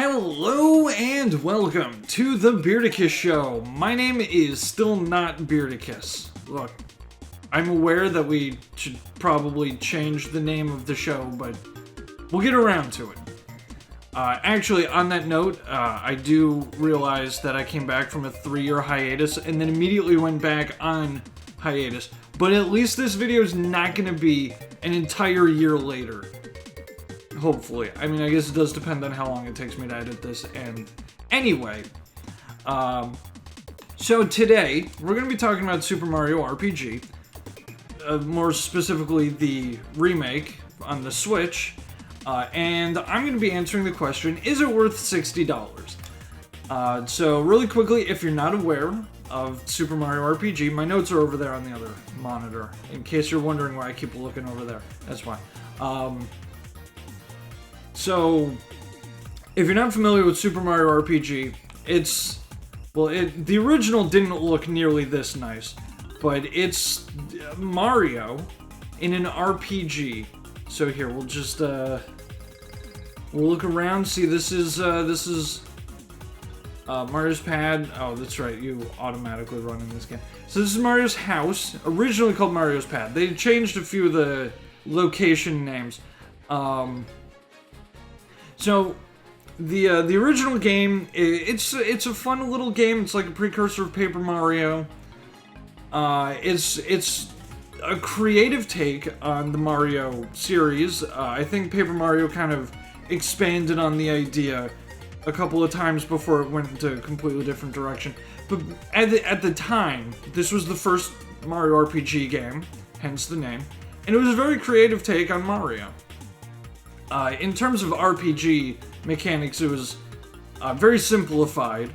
Hello and welcome to the Beardicus Show. My name is still not Beardicus. Look, I'm aware that we should probably change the name of the show, but we'll get around to it. Actually, on that note, I do realize that I came back from a 3-year hiatus and then immediately went back on hiatus. But at least this video is not going to be an entire year later. Hopefully. I mean, I guess it does depend on how long it takes me to edit this. And anyway, so today we're going to be talking about Super Mario RPG. More specifically, the remake on the Switch. And I'm going to be answering the question, is it worth $60? So really quickly, if you're not aware of Super Mario RPG, my notes are over there on the other monitor. In case you're wondering why I keep looking over there, that's why. So, if you're not familiar with Super Mario RPG, the original didn't look nearly this nice, but it's Mario in an RPG. So here, we'll just, we'll look around, see this is Mario's pad. Oh, that's right, you automatically run in this game. So this is Mario's house, originally called Mario's pad. They changed a few of the location names. So, the original game, it's a fun little game. It's like a precursor of Paper Mario. It's a creative take on the Mario series. I think Paper Mario kind of expanded on the idea a couple of times before it went into a completely different direction. But at the time, this was the first Mario RPG game, hence the name, and it was a very creative take on Mario. In terms of RPG mechanics, it was very simplified,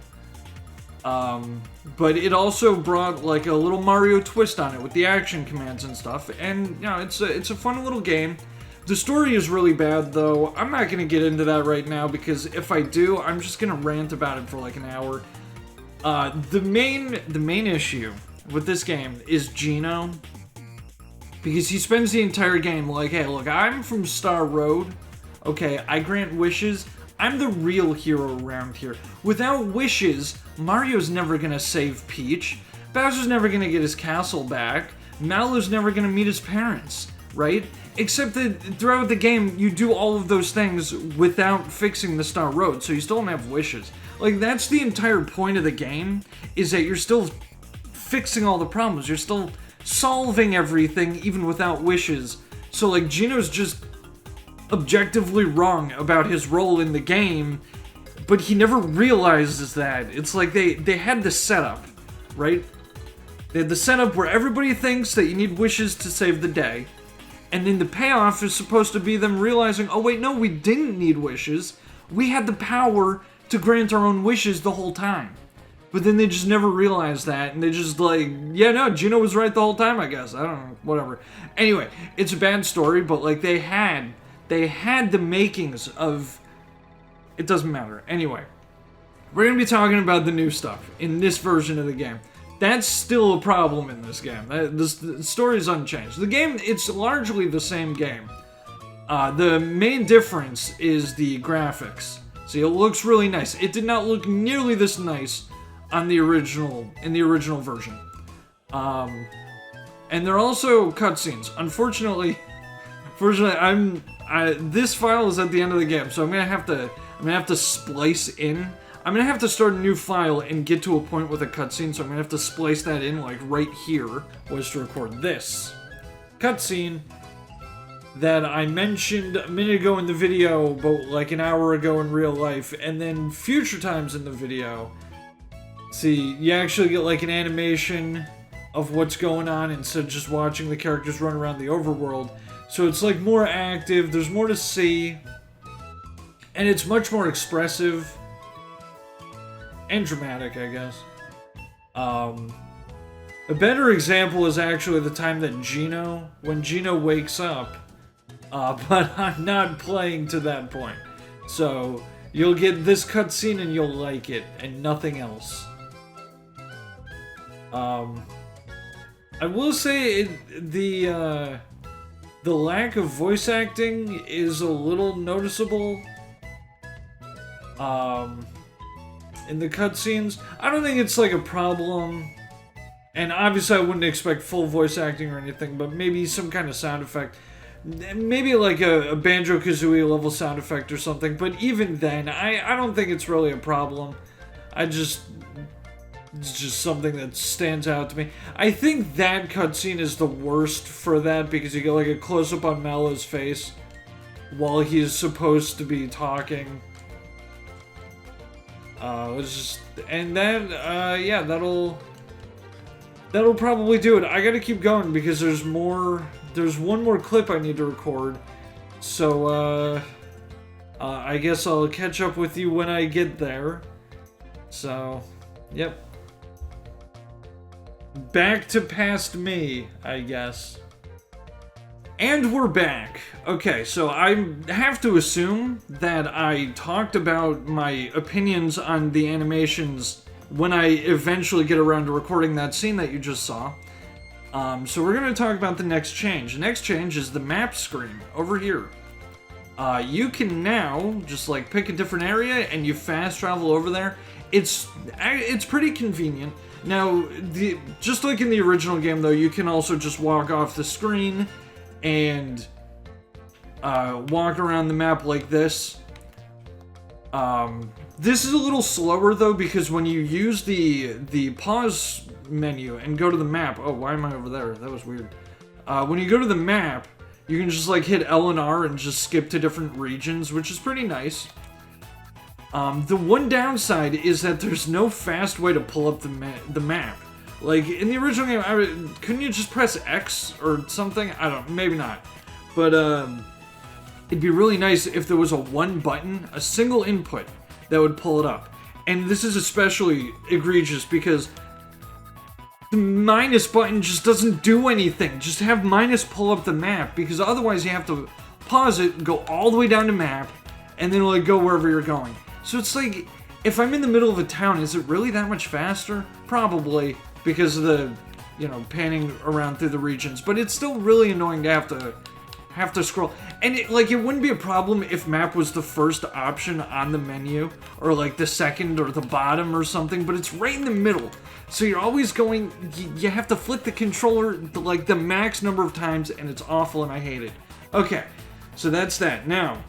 but it also brought like a little Mario twist on it with the action commands and stuff. And you know, it's a fun little game. The story is really bad, though. I'm not gonna get into that right now because if I do, I'm just gonna rant about it for like an hour. The main issue with this game is Geno, because he spends the entire game like, hey, look, I'm from Star Road. Okay, I grant wishes. I'm the real hero around here. Without wishes, Mario's never gonna save Peach. Bowser's never gonna get his castle back. Mallow's never gonna meet his parents, right? Except that throughout the game, you do all of those things without fixing the Star Road, so you still don't have wishes. Like, that's the entire point of the game, is that you're still fixing all the problems. You're still solving everything, even without wishes. So, like, Geno's just objectively wrong about his role in the game, but he never realizes that. It's like they had the setup, right? They had the setup where everybody thinks that you need wishes to save the day, and then the payoff is supposed to be them realizing, oh wait, no, we didn't need wishes. We had the power to grant our own wishes the whole time. But then they just never realized that, and they just like, yeah, no, Geno was right the whole time, I guess. I don't know, whatever. Anyway, it's a bad story, but like they had the makings of... It doesn't matter. Anyway, we're going to be talking about the new stuff in this version of the game. That's still a problem in this game. The story is unchanged. The game, it's largely the same game. The main difference is the graphics. See, it looks really nice. It did not look nearly this nice on the original, in the original version. And there are also cutscenes. Unfortunately, this file is at the end of the game, so I'm gonna have to splice in. I'm gonna have to start a new file and get to a point with a cutscene, so I'm gonna have to splice that in, like right here, was to record this cutscene that I mentioned a minute ago in the video, but like an hour ago in real life, and then future times in the video. See, you actually get like an animation of what's going on instead of just watching the characters run around the overworld. So it's like more active, there's more to see, and it's much more expressive and dramatic, I guess. A better example is actually the time that when Geno wakes up, but I'm not playing to that point. So you'll get this cutscene and you'll like it, and nothing else. I will say the lack of voice acting is a little noticeable. in the cutscenes. I don't think it's like a problem. And obviously I wouldn't expect full voice acting or anything, but maybe some kind of sound effect. Maybe like a Banjo-Kazooie level sound effect or something. But even then, I don't think it's really a problem. It's just something that stands out to me. I think that cutscene is the worst for that because you get like a close-up on Mallow's face while he's supposed to be talking. And then, yeah, that'll probably do it. I gotta keep going because there's one more clip I need to record. So, I guess I'll catch up with you when I get there. So, yep. Back to past me, I guess. And we're back. Okay, so I have to assume that I talked about my opinions on the animations when I eventually get around to recording that scene that you just saw. So we're going to talk about the next change. The next change is the map screen over here. You can now just like pick a different area and you fast travel over there. It's pretty convenient. Now, just like in the original game though, you can also just walk off the screen and walk around the map like this. This is a little slower though because when you use the pause menu and go to the map, oh, why am I over there? That was weird. When you go to the map, you can just like hit L and R and just skip to different regions, which is pretty nice. The one downside is that there's no fast way to pull up the map. Like, in the original game, couldn't you just press X or something? I don't know, maybe not. But, it'd be really nice if there was a single input that would pull it up. And this is especially egregious because the minus button just doesn't do anything. Just have minus pull up the map, because otherwise you have to pause it, go all the way down to map, and then like go wherever you're going. So it's like, if I'm in the middle of a town, is it really that much faster? Probably, because of the, panning around through the regions. But it's still really annoying to have to scroll. And it wouldn't be a problem if map was the first option on the menu, or like the second or the bottom or something, but it's right in the middle. So you're always going, you have to flick the controller like the max number of times, and it's awful and I hate it. Okay, so that's that. Now,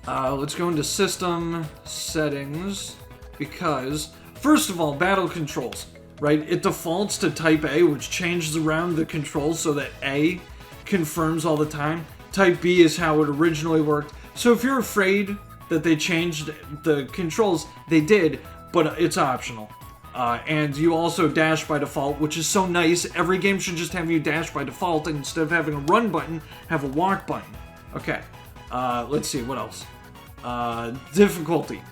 let's go into system settings, because first of all, battle controls, right? It defaults to type A, which changes around the controls so that A confirms all the time. Type B is how it originally worked. So if you're afraid that they changed the controls, they did, but it's optional. And you also dash by default, which is so nice. Every game should just have you dash by default, and instead of having a run button, have a walk button. Okay, let's see, what else? Difficulty.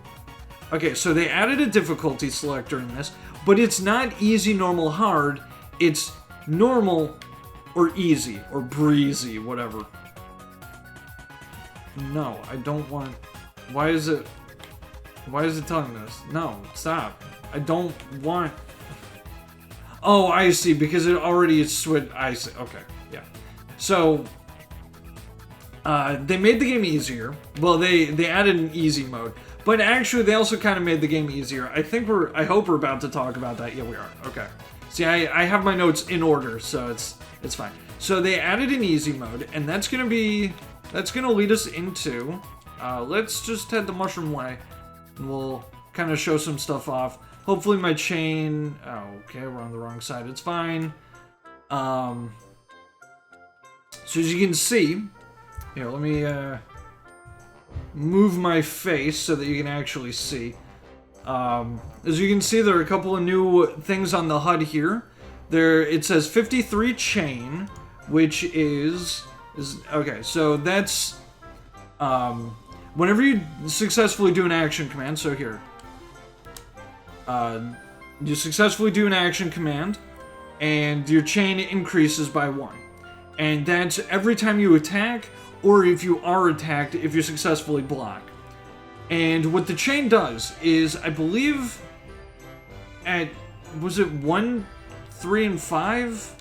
Okay, so they added a difficulty selector in this, but it's not easy, normal, hard. It's normal or easy or breezy, whatever. No, I don't want... Why is it telling this? No, stop. I don't want... Oh, I see, because it already is switched. I see, okay, yeah. So, they made the game easier. Well, they added an easy mode. But actually, they also kind of made the game easier. I hope we're about to talk about that. Yeah, we are. Okay. See, I have my notes in order, so it's fine. So they added an easy mode, and that's gonna lead us into, let's just head the mushroom way, and we'll kind of show some stuff off. Hopefully my chain, oh, okay, we're on the wrong side, it's fine. So as you can see, here, let me, move my face so that you can actually see. As you can see, there are a couple of new things on the HUD here. It says 53 chain, which is okay, so that's, whenever you successfully do an action command, so here, you successfully do an action command, and your chain increases by 1. And that's every time you attack, or if you are attacked, if you successfully block. And what the chain does is, I believe, was it 1, 3, and 5?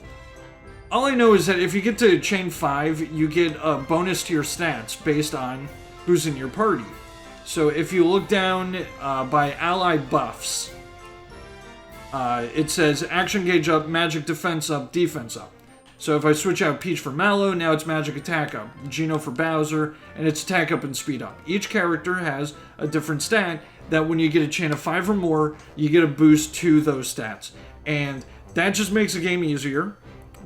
All I know is that if you get to chain 5, you get a bonus to your stats based on who's in your party. So if you look down by ally buffs, it says action gauge up, magic defense up, defense up. So if I switch out Peach for Mallow, now it's magic attack up, Geno for Bowser, and it's attack up and speed up. Each character has a different stat that when you get a chain of 5 or more, you get a boost to those stats. And that just makes the game easier.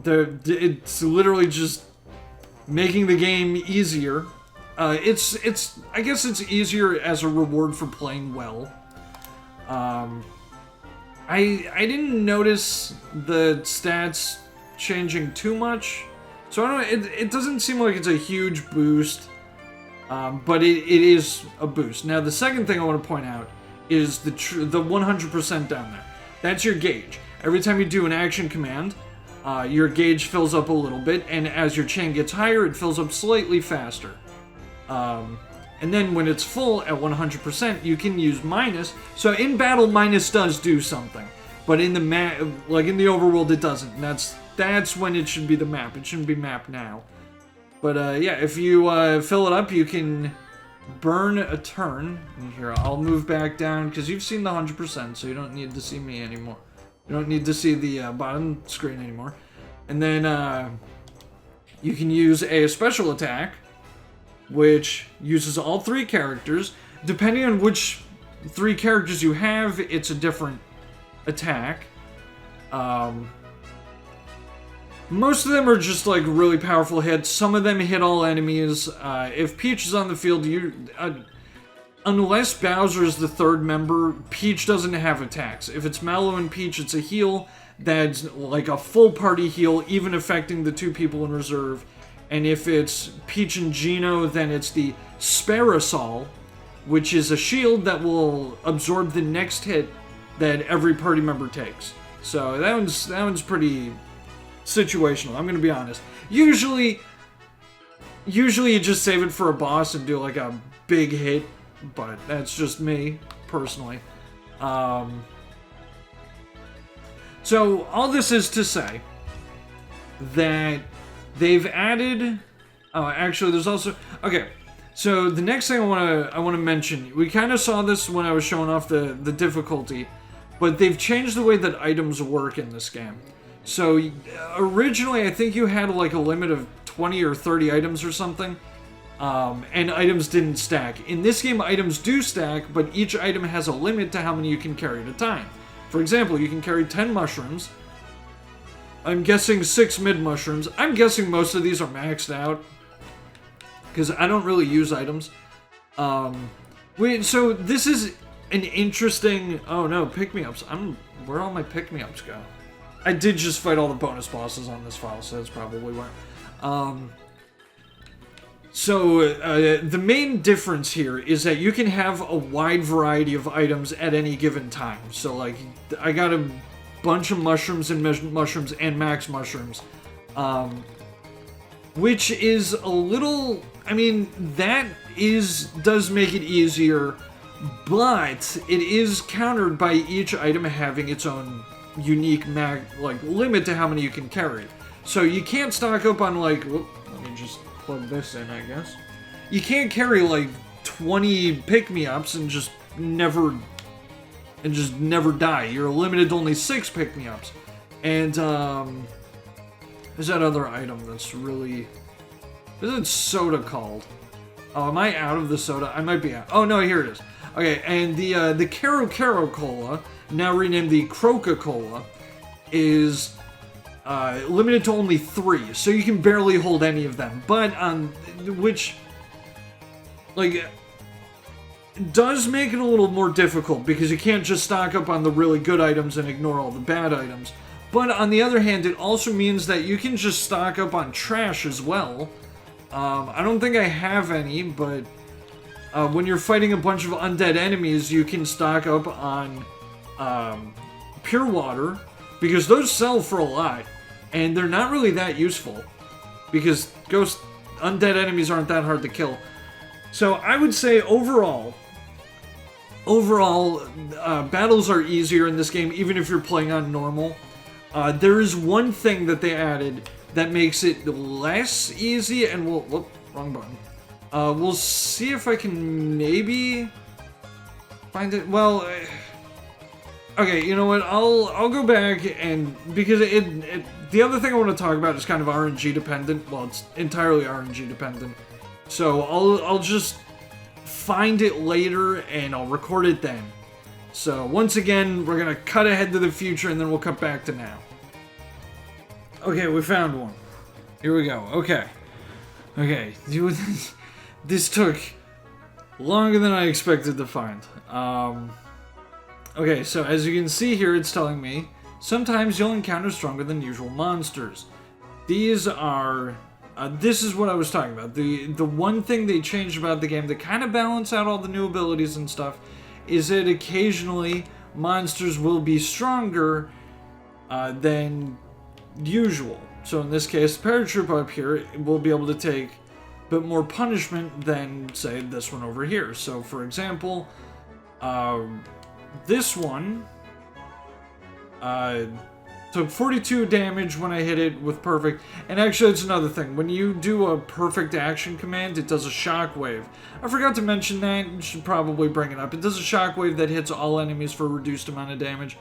It's literally just making the game easier. I guess it's easier as a reward for playing well. I didn't notice the stats changing too much, so I don't. It doesn't seem like it's a huge boost, but it is a boost. Now the second thing I want to point out is the 100% down there. That's your gauge. Every time you do an action command, your gauge fills up a little bit, and as your chain gets higher, it fills up slightly faster. And then when it's full at 100%, you can use minus. So in battle, minus does do something, but in the in the overworld, it doesn't. And that's when it should be the map. It shouldn't be map now. But yeah, if you fill it up, you can burn a turn. And here, I'll move back down because you've seen the 100%, so you don't need to see me anymore. You don't need to see the bottom screen anymore. And then you can use a special attack, which uses all 3 characters. Depending on which 3 characters you have, it's a different attack. Most of them are just like really powerful hits. Some of them hit all enemies. If Peach is on the field, unless Bowser is the 3rd member, Peach doesn't have attacks. If it's Mallow and Peach, it's a heal that's like a full party heal, even affecting the 2 people in reserve. And if it's Peach and Geno, then it's the Sparasol, which is a shield that will absorb the next hit that every party member takes. So that one's pretty situational, I'm gonna be honest. Usually you just save it for a boss and do like a big hit, but that's just me, personally. So all this is to say that they've added... Oh, actually, there's also... Okay, so the next thing I want to mention, we kind of saw this when I was showing off the difficulty, but they've changed the way that items work in this game. So originally, I think you had like a limit of 20 or 30 items or something, and items didn't stack. In this game, items do stack, but each item has a limit to how many you can carry at a time. For example, you can carry 10 mushrooms. I'm guessing 6 mid-mushrooms. I'm guessing most of these are maxed out, because I don't really use items. So this is an interesting... Oh no, pick-me-ups. Where all my pick-me-ups go? I did just fight all the bonus bosses on this file, so that's probably why. The main difference here is that you can have a wide variety of items at any given time. So, like, I got a bunch of mushrooms and mushrooms and max mushrooms, which is a little... I mean, does make it easier, but it is countered by each item having its own unique limit to how many you can carry. So you can't stock up on let me just plug this in, I guess. You can't carry like 20 pick-me-ups and just never die. You're limited to only 6 pick-me-ups. And there's that other item that's really... What is that soda called? Oh, am I out of the soda? I might be out. Oh no, here it is. Okay, and the Caro Caro Cola, now renamed the Croca-Cola, is limited to only 3, so you can barely hold any of them. But which does make it a little more difficult, because you can't just stock up on the really good items and ignore all the bad items. But on the other hand, it also means that you can just stock up on trash as well. I don't think I have any, but when you're fighting a bunch of undead enemies, you can stock up on pure water, because those sell for a lot, and they're not really that useful, because undead enemies aren't that hard to kill. So I would say overall, battles are easier in this game, even if you're playing on normal. There is one thing that they added that makes it less easy, and whoop, wrong button. We'll see if I can maybe find it. Well, okay, you know what? I'll go back and because the other thing I want to talk about is kind of RNG dependent. Well, it's entirely RNG dependent. So I'll just find it later and I'll record it then. So once again, we're gonna cut ahead to the future and then we'll cut back to now. Okay, we found one. Here we go. Okay. This took longer than I expected to find. Okay, so as you can see here, it's telling me sometimes you'll encounter stronger than usual monsters. These are this is what I was talking about. The one thing they changed about the game to kind of balance out all the new abilities and stuff is that occasionally monsters will be stronger than usual. So in this case, the paratrooper up here will be able to take a bit more punishment than, say, this one over here. So for example, this one took 42 damage when I hit it with perfect. And actually, it's another thing. When you do a perfect action command, it does a shockwave. I forgot to mention that. You should probably bring it up. It does a shockwave that hits all enemies for a reduced amount of damage.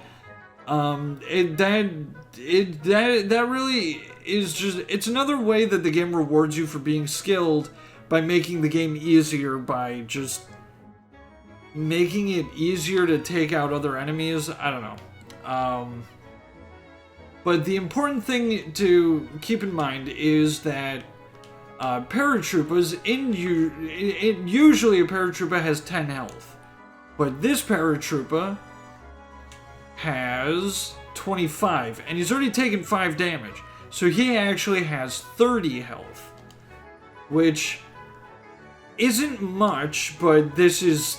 That really is just, it's another way that the game rewards you for being skilled by making the game easier, by just making it easier to take out other enemies. I don't know. But the important thing to keep in mind is that paratroopers, usually a paratrooper has 10 health. But this paratrooper has 25, and he's already taken 5 damage. So he actually has 30 health, which isn't much, but this is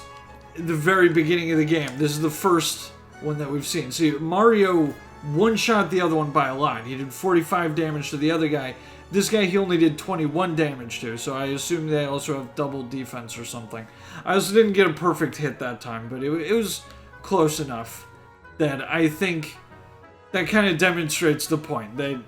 the very beginning of the game. This is the first one that we've seen. See, Mario one-shot the other one by a lot. He did 45 damage to the other guy. This guy he only did 21 damage to, so I assume they also have double defense or something. I also didn't get a perfect hit that time, but it was close enough that I think that kind of demonstrates the point that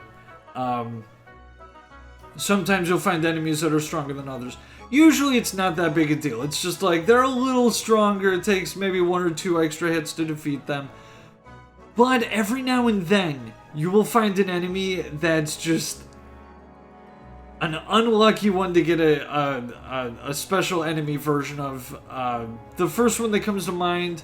sometimes you'll find enemies that are stronger than others. Usually it's not that big a deal. It's just like they're a little stronger. It takes maybe 1 or 2 extra hits to defeat them. But every now and then you will find an enemy that's just an unlucky one to get a special enemy version of. The first one that comes to mind,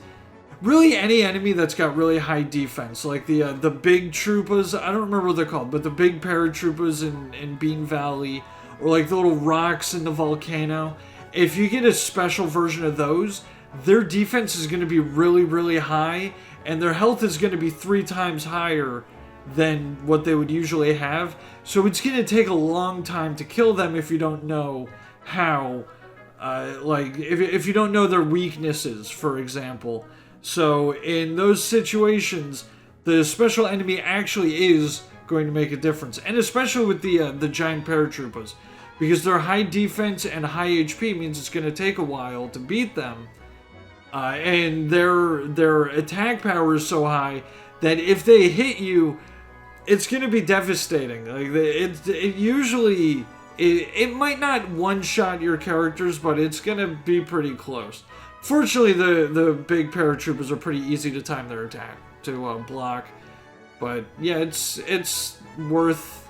really any enemy that's got really high defense, like the big troopers. I don't remember what they're called, but the big paratroopers in Bean Valley, or like the little rocks in the volcano. If you get a special version of those, their defense is going to be really, really high, and their health is going to be 3 times higher than what they would usually have. So it's going to take a long time to kill them if you don't know how, like, if you don't know their weaknesses, for example. So in those situations, the special enemy actually is going to make a difference, and especially with the giant paratroopers, because their high defense and high HP means it's going to take a while to beat them, and their attack power is so high that if they hit you, it's going to be devastating. Like it usually it might not one-shot your characters, but it's going to be pretty close. Fortunately, the big paratroopers are pretty easy to time their attack to block. But yeah, it's worth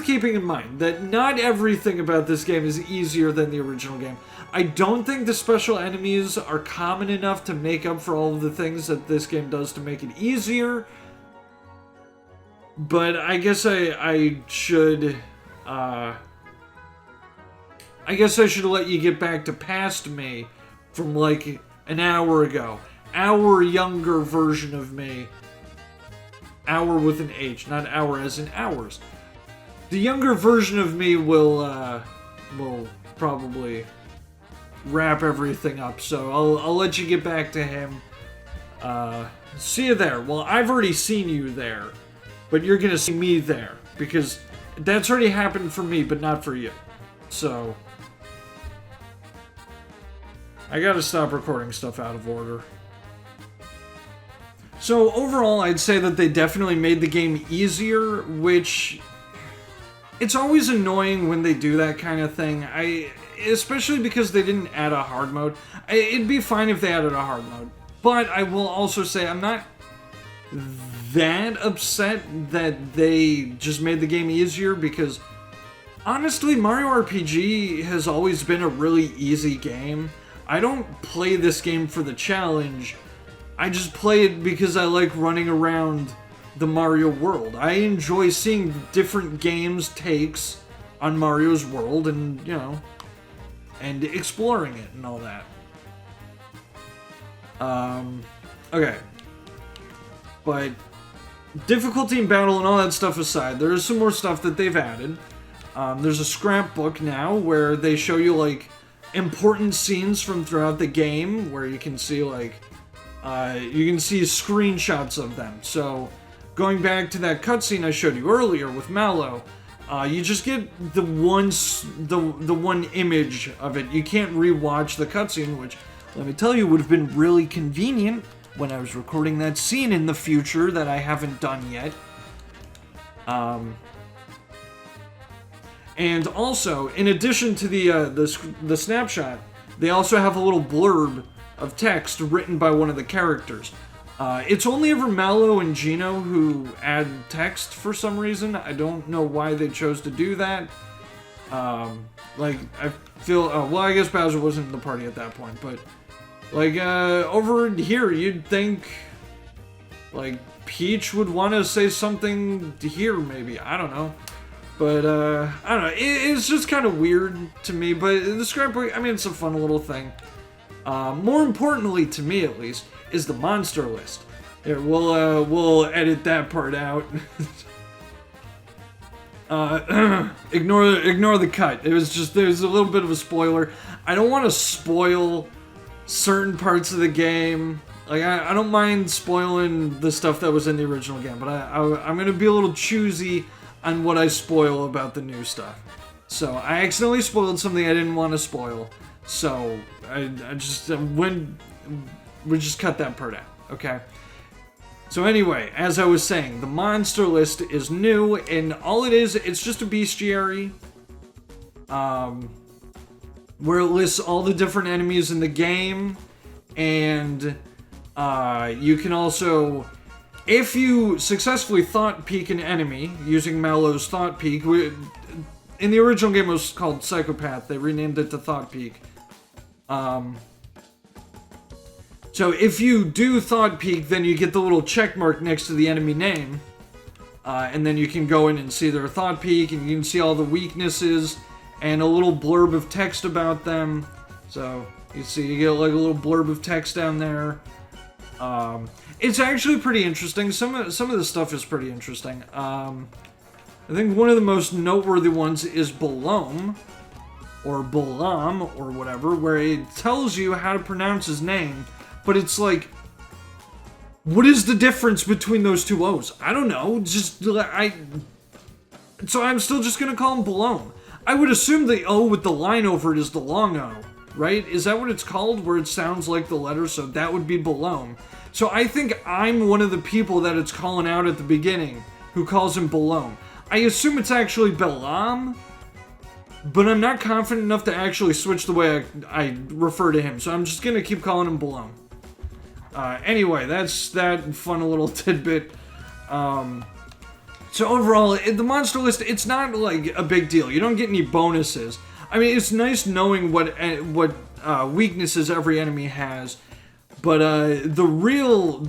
keeping in mind that not everything about this game is easier than the original game. I don't think the special enemies are common enough to make up for all of the things that this game does to make it easier. But I guess I should let you get back to past me from like an hour ago. Our younger version of me. Hour with an H, not hour as in hours. The younger version of me will probably wrap everything up. So I'll let you get back to him. See you there. Well, I've already seen you there, but you're gonna see me there because that's already happened for me, but not for you. So I gotta stop recording stuff out of order. So overall, I'd say that they definitely made the game easier, which it's always annoying when they do that kind of thing. Especially because they didn't add a hard mode. It'd be fine if they added a hard mode. But I will also say I'm not that upset that they just made the game easier, because honestly, Mario RPG has always been a really easy game. I don't play this game for the challenge. I just play it because I like running around the Mario world. I enjoy seeing different games' takes on Mario's world and, and exploring it and all that. Okay. But difficulty in battle and all that stuff aside, there is some more stuff that they've added. There's a scrapbook now where they show you, like, important scenes from throughout the game, where you can see, like, screenshots of them. So, going back to that cutscene I showed you earlier with Mallow, you just get the one image of it. You can't rewatch the cutscene, which, let me tell you, would have been really convenient when I was recording that scene in the future that I haven't done yet. And also, in addition to the snapshot, they also have a little blurb of text written by one of the characters. It's only ever Mallow and Gino who add text for some reason. I don't know why they chose to do that. I feel... well, I guess Bowser wasn't in the party at that point, but... over here, you'd think... Peach would want to say something here, maybe. I don't know. But, I don't know. It's just kind of weird to me, but the scrapbook, it's a fun little thing. More importantly, to me at least, is the monster list. Here, we'll edit that part out. Ignore the cut. There's a little bit of a spoiler. I don't want to spoil certain parts of the game. I don't mind spoiling the stuff that was in the original game, but I'm gonna be a little choosy on what I spoil about the new stuff. So, I accidentally spoiled something I didn't want to spoil. So, we just cut that part out, okay? So anyway, as I was saying, the monster list is new, and all it is, it's just a bestiary, where it lists all the different enemies in the game, and you can also, if you successfully thought peek an enemy using Mallow's thought peek, in the original game it was called Psychopath, they renamed it to Thought Peek. So if you do Thought Peek, then you get the little check mark next to the enemy name. And then you can go in and see their Thought Peek, and you can see all the weaknesses, and a little blurb of text about them. So, you get like a little blurb of text down there. It's actually pretty interesting. Some of the stuff is pretty interesting. I think one of the most noteworthy ones is Belome, or Balam, or whatever, where it tells you how to pronounce his name. But it's like, what is the difference between those two O's? I don't know. So I'm still just gonna call him Belome. I would assume the O with the line over it is the long O, right? Is that what it's called, where it sounds like the letter? So that would be Belome. So I think I'm one of the people that it's calling out at the beginning, who calls him Belome. I assume it's actually Belam, but I'm not confident enough to actually switch the way I refer to him. So I'm just gonna keep calling him Belome. Anyway, that's that fun little tidbit. So overall, the monster list, it's not like a big deal. You don't get any bonuses. It's nice knowing what weaknesses every enemy has, but the real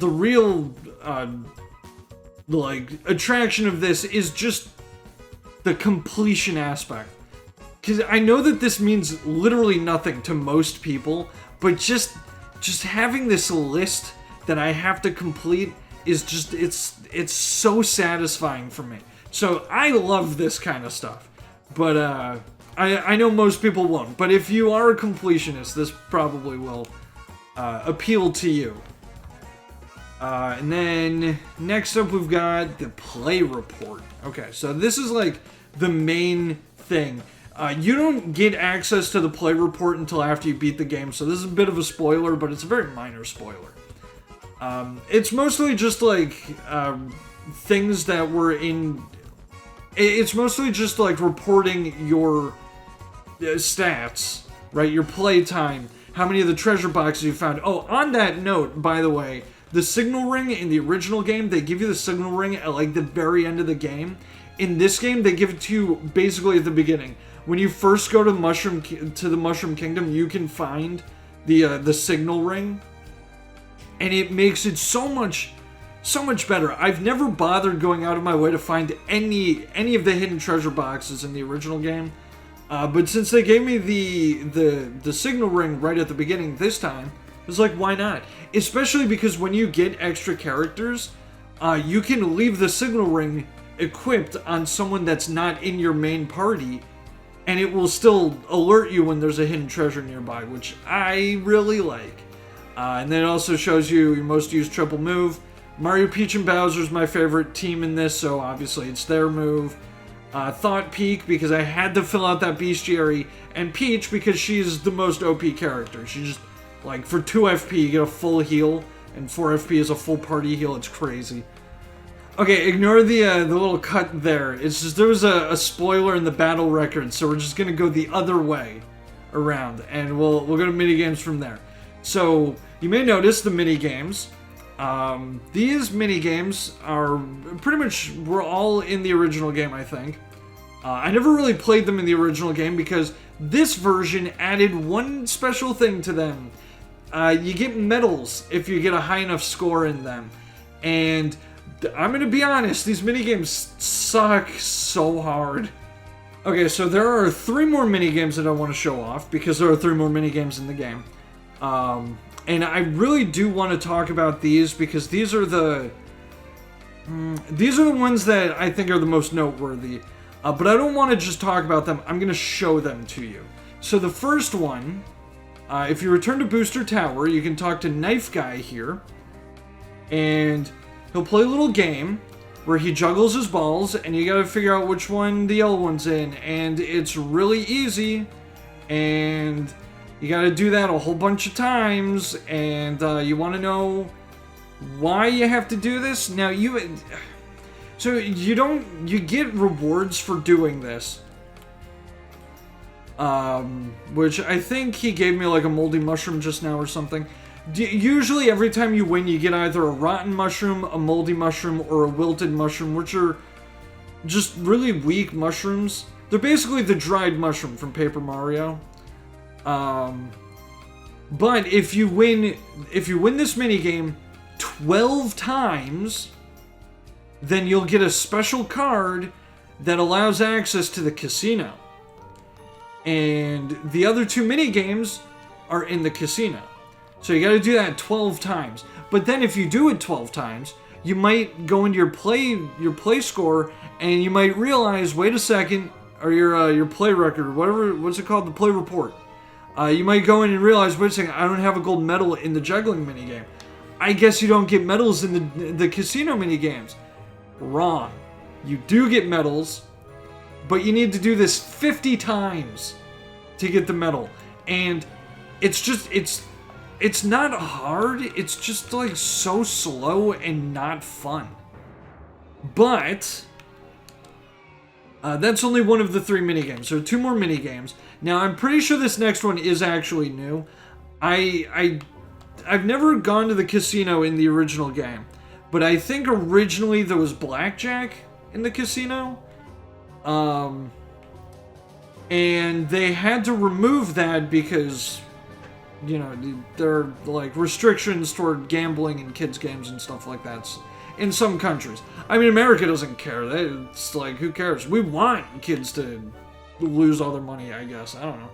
attraction of this is just the completion aspect. Because I know that this means literally nothing to most people, but just having this list that I have to complete is just, it's so satisfying for me. So I love this kind of stuff. But I know most people won't. But if you are a completionist, this probably will appeal to you. And then next up we've got the play report. Okay, so this is like the main thing. You don't get access to the play report until after you beat the game, so this is a bit of a spoiler, but it's a very minor spoiler. It's mostly just like things that were in It's mostly just like reporting your stats, right? Your playtime, how many of the treasure boxes you found. Oh, on that note, by the way, the signal ring in the original game, they give you the signal ring at like the very end of the game. In this game, they give it to you basically at the beginning. When you first go to the Mushroom Kingdom, you can find the signal ring, and it makes it so much better. I've never bothered going out of my way to find any of the hidden treasure boxes in the original game. But since they gave me the signal ring right at the beginning this time, I was like, why not? Especially because when you get extra characters, you can leave the signal ring equipped on someone that's not in your main party, and it will still alert you when there's a hidden treasure nearby, which I really like. And then it also shows you your most used triple move. Mario, Peach, and Bowser's my favorite team in this, so obviously it's their move. Thought Peak, because I had to fill out that bestiary, and Peach, because she's the most OP character. She just, like, for 2 FP, you get a full heal, and 4 FP is a full party heal. It's crazy. Okay, ignore the little cut there. It's just, there was a spoiler in the battle record, so we're just gonna go the other way around, and we'll go to minigames from there. So, you may notice the minigames. These minigames are pretty much, were all in the original game, I think. I never really played them in the original game because this version added one special thing to them. You get medals if you get a high enough score in them. And I'm gonna be honest, these minigames suck so hard. Okay, so there are 3 more minigames that I want to show off because there are 3 more minigames in the game. And I really do want to talk about these because these are the ones that I think are the most noteworthy. But I don't want to just talk about them. I'm going to show them to you. So the first one, if you return to Booster Tower, you can talk to Knife Guy here. And he'll play a little game where he juggles his balls, and you got to figure out which one the yellow one's in. And it's really easy. And you gotta do that a whole bunch of times, and you want to know why you have to do this? Now, you get rewards for doing this. Which I think he gave me like a moldy mushroom just now or something. Usually every time you win, you get either a rotten mushroom, a moldy mushroom, or a wilted mushroom, which are just really weak mushrooms. They're basically the dried mushroom from Paper Mario. But if you win this minigame 12 times, then you'll get a special card that allows access to the casino. And the other 2 minigames are in the casino. So you gotta do that 12 times. But then if you do it 12 times, you might go into your play score, and you might realize, wait a second, or your play record, or whatever, what's it called? The play report. You might go in and realize, wait a second, I don't have a gold medal in the juggling minigame. I guess you don't get medals in the casino minigames. Wrong. You do get medals, but you need to do this 50 times to get the medal. And it's not hard, it's just like so slow and not fun. But that's only one of the 3 minigames. There are 2 more minigames. Now, I'm pretty sure this next one is actually new. I've never gone to the casino in the original game, but I think originally there was blackjack in the casino. And they had to remove that because, you know, there are like restrictions toward gambling in kids' games and stuff like that in some countries. I mean, America doesn't care. It's like, who cares? We want kids to lose all their money, I guess. I don't know.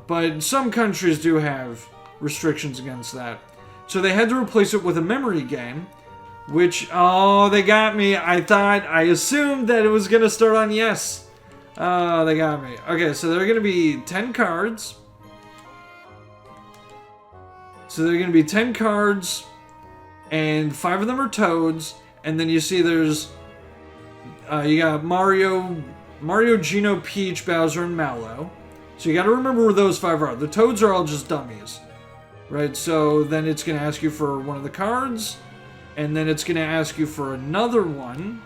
But some countries do have restrictions against that. So they had to replace it with a memory game, which, oh, they got me. I assumed that it was going to start on yes. Oh, they got me. Okay, so there are going to be 10 cards. So there are going to be 10 cards, and 5 of them are toads, and then you see there's, you got Mario, Geno, Peach, Bowser, and Mallow. So you gotta remember where those 5 are. The toads are all just dummies. Right, so then it's gonna ask you for one of the cards, and then it's gonna ask you for another one.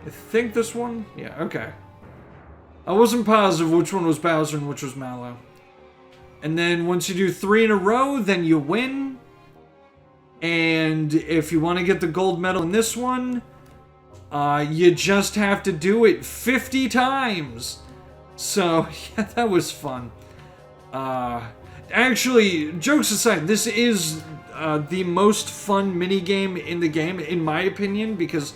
I think this one? Yeah, okay. I wasn't positive which one was Bowser and which was Mallow. And then once you do 3 in a row, then you win. And if you want to get the gold medal in this one, you just have to do it 50 times. So, yeah, that was fun. Actually, jokes aside, this is the most fun minigame in the game, in my opinion, because,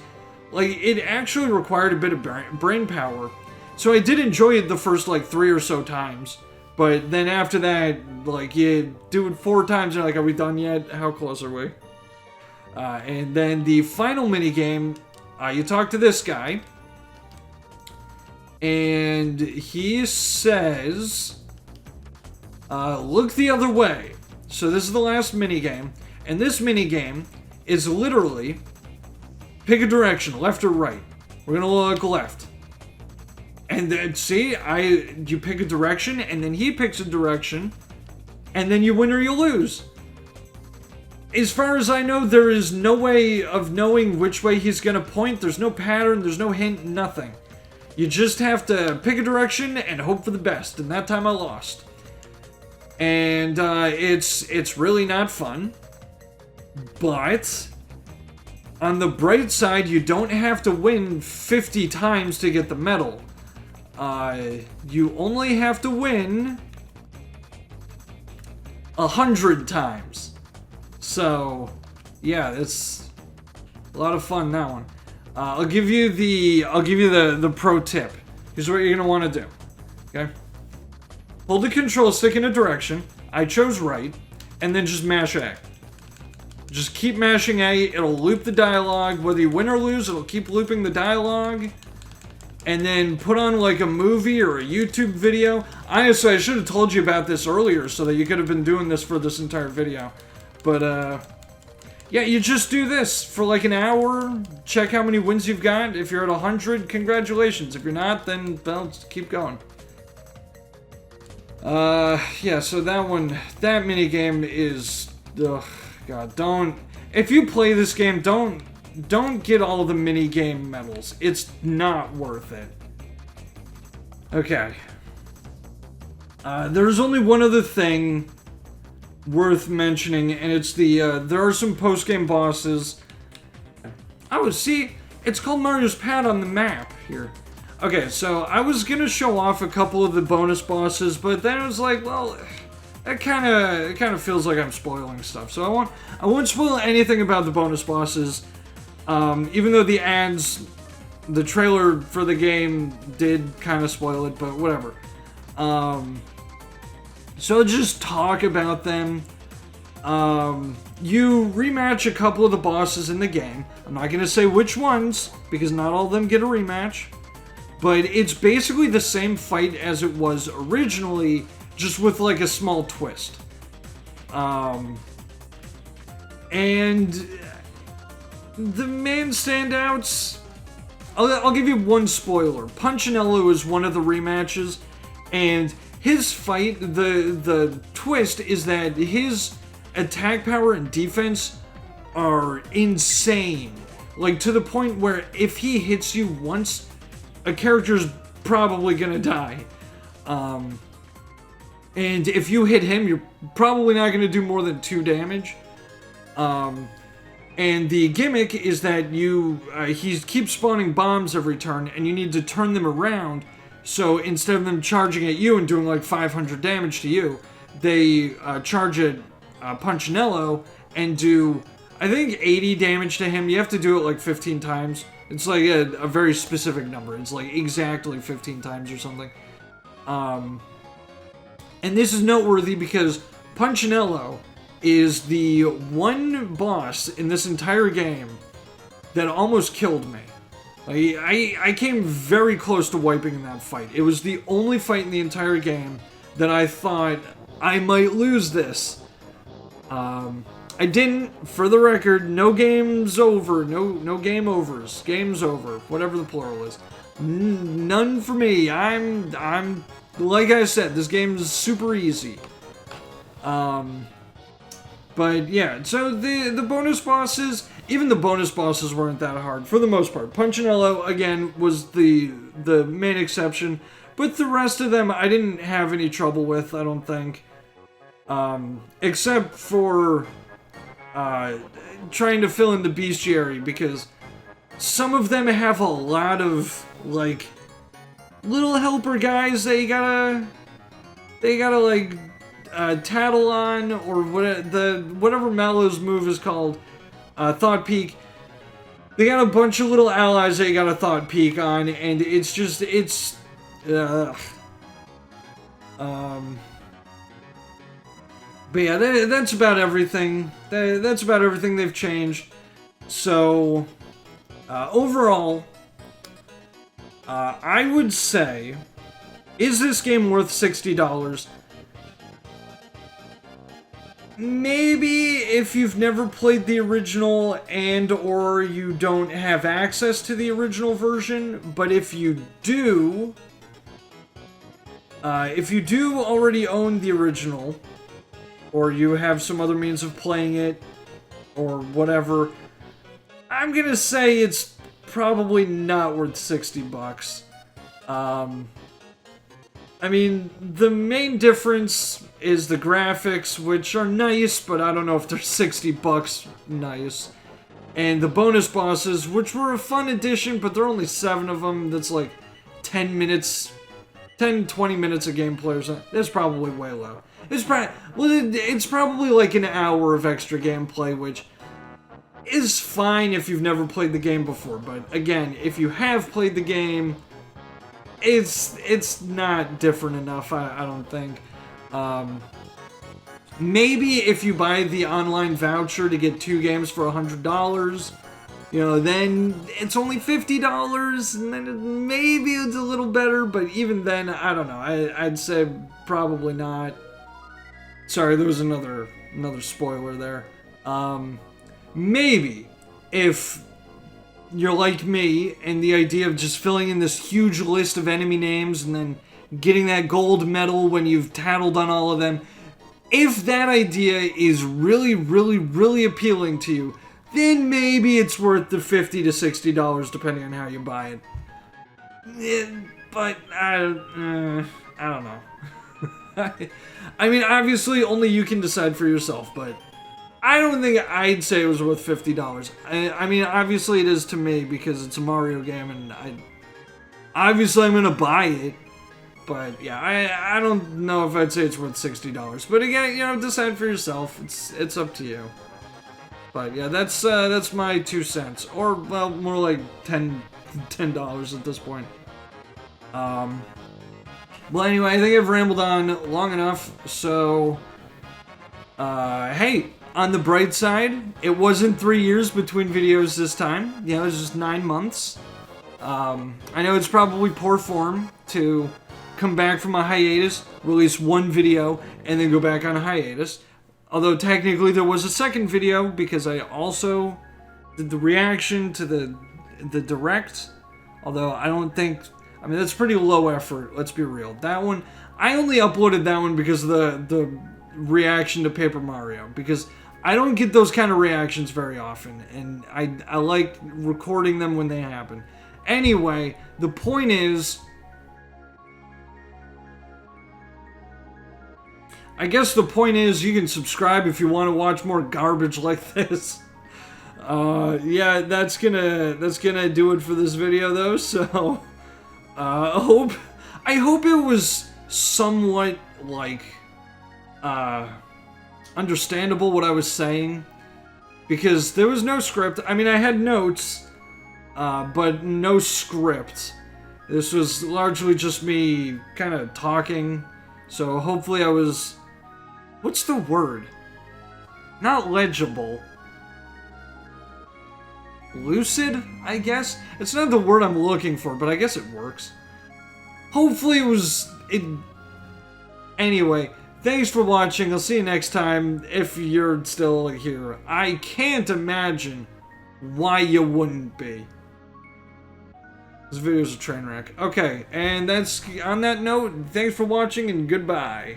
like, it actually required a bit of brain power. So I did enjoy it the first, like, 3 or so times. But then after that, like, you do it 4 times, and you're like, are we done yet? How close are we? And then the final minigame, you talk to this guy. And he says, look the other way. So this is the last minigame. And this minigame is literally, pick a direction, left or right. We're gonna look left. And then, see, you pick a direction, and then he picks a direction, and then you win or you lose. As far as I know, there is no way of knowing which way he's gonna point. There's no pattern, there's no hint, nothing. You just have to pick a direction and hope for the best, and that time I lost. And it's really not fun, but on the bright side, you don't have to win 50 times to get the medal. You only have to win 100 times. So, yeah, it's a lot of fun, that one. I'll give you the pro tip. Here's what you're gonna want to do. Okay? Hold the control stick in a direction. I chose right, and then just mash A. Just keep mashing A. It'll loop the dialogue. Whether you win or lose, it'll keep looping the dialogue. And then put on like a movie or a YouTube video. Honestly, I should have told you about this earlier so that you could have been doing this for this entire video. But, yeah, you just do this for like an hour. Check how many wins you've got. If you're at 100, congratulations. If you're not, then well, just keep going. Yeah, so that minigame is, ugh, God, don't, if you play this game, don't get all of the minigame medals. It's not worth it. Okay. There's only one other thing worth mentioning, and it's there are some post-game bosses. Oh, see, it's called Mario's Pad on the map here. Okay, so I was gonna show off a couple of the bonus bosses, but then it was like, well, it kind of feels like I'm spoiling stuff. So I won't spoil anything about the bonus bosses. Even though the trailer for the game did kind of spoil it, but whatever. So I'll just talk about them. You rematch a couple of the bosses in the game. I'm not going to say which ones, because not all of them get a rematch. But it's basically the same fight as it was originally, just with like a small twist. And the main standouts, I'll give you one spoiler. Punchinello is one of the rematches, and his fight, the twist is that his attack power and defense are insane. Like, to the point where if he hits you once, a character's probably gonna die. And if you hit him, you're probably not gonna do more than 2 damage. And the gimmick is that he keeps spawning bombs every turn, and you need to turn them around. So instead of them charging at you and doing like 500 damage to you, they charge at Punchinello and do, I think, 80 damage to him. You have to do it like 15 times. It's like a very specific number. It's like exactly 15 times or something. And this is noteworthy because Punchinello is the one boss in this entire game that almost killed me. I came very close to wiping in that fight. It was the only fight in the entire game that I thought I might lose this. I didn't, for the record. No game's over. No game overs. Game's over. Whatever the plural is. None for me. I'm like I said, this game is super easy. But yeah, so the bonus bosses, even the bonus bosses weren't that hard for the most part. Punchinello again was the main exception, but the rest of them I didn't have any trouble with. I don't think, except for trying to fill in the bestiary, because some of them have a lot of like little helper guys that you gotta like tattle on, or whatever Mallow's move is called, Thought Peak. They got a bunch of little allies that you got a Thought Peak on, and it's but yeah, that's about everything. That's about everything they've changed. So overall, I would say, is this game worth $60? Maybe if you've never played the original and or you don't have access to the original version, but if you do already own the original, or you have some other means of playing it, or whatever, I'm gonna say it's probably not worth $60. I mean, the main difference is the graphics, which are nice, but I don't know if they're $60 nice. And the bonus bosses, which were a fun addition, but there are only 7 of them. That's like 20 minutes of gameplay or something. That's probably way low. It's probably like an hour of extra gameplay, which is fine if you've never played the game before. But again, if you have played the game, it's not different enough, I don't think. Maybe if you buy the online voucher to get 2 games for $100, then it's only $50, and then maybe it's a little better, but even then, I don't know. I'd say probably not. Sorry, there was another spoiler there. Maybe if you're like me, and the idea of just filling in this huge list of enemy names and then getting that gold medal when you've tattled on all of them, if that idea is really, really, really appealing to you, then maybe it's worth the $50 to $60 depending on how you buy it. But I don't know. I mean, obviously, only you can decide for yourself, but I don't think I'd say it was worth $50. I mean, obviously it is to me because it's a Mario game, and obviously I'm gonna buy it. But yeah, I don't know if I'd say it's worth $60. But again, decide for yourself. It's up to you. But yeah, that's my 2 cents, or well, more like $10 at this point. Well, anyway, I think I've rambled on long enough. So, hey. On the bright side, it wasn't 3 years between videos this time. It was just 9 months. I know it's probably poor form to come back from a hiatus, release 1 video, and then go back on a hiatus. Although technically there was a second video because I also did the reaction to the direct. Although I don't think, I mean, that's pretty low effort, let's be real. That one, I only uploaded that one because of the reaction to Paper Mario, because I don't get those kind of reactions very often, and I like recording them when they happen. Anyway, the point is, I guess the point is you can subscribe if you want to watch more garbage like this. Yeah, that's gonna do it for this video though, so I hope it was somewhat like understandable what I was saying, because there was no script. I mean, I had notes, but no script. This was largely just me kind of talking, so hopefully I was, what's the word? Not legible. Lucid, I guess? It's not the word I'm looking for, but I guess it works. Hopefully it anyway, thanks for watching. I'll see you next time, if you're still here. I can't imagine why you wouldn't be. This video's a train wreck. Okay, and that's, on that note, thanks for watching and goodbye.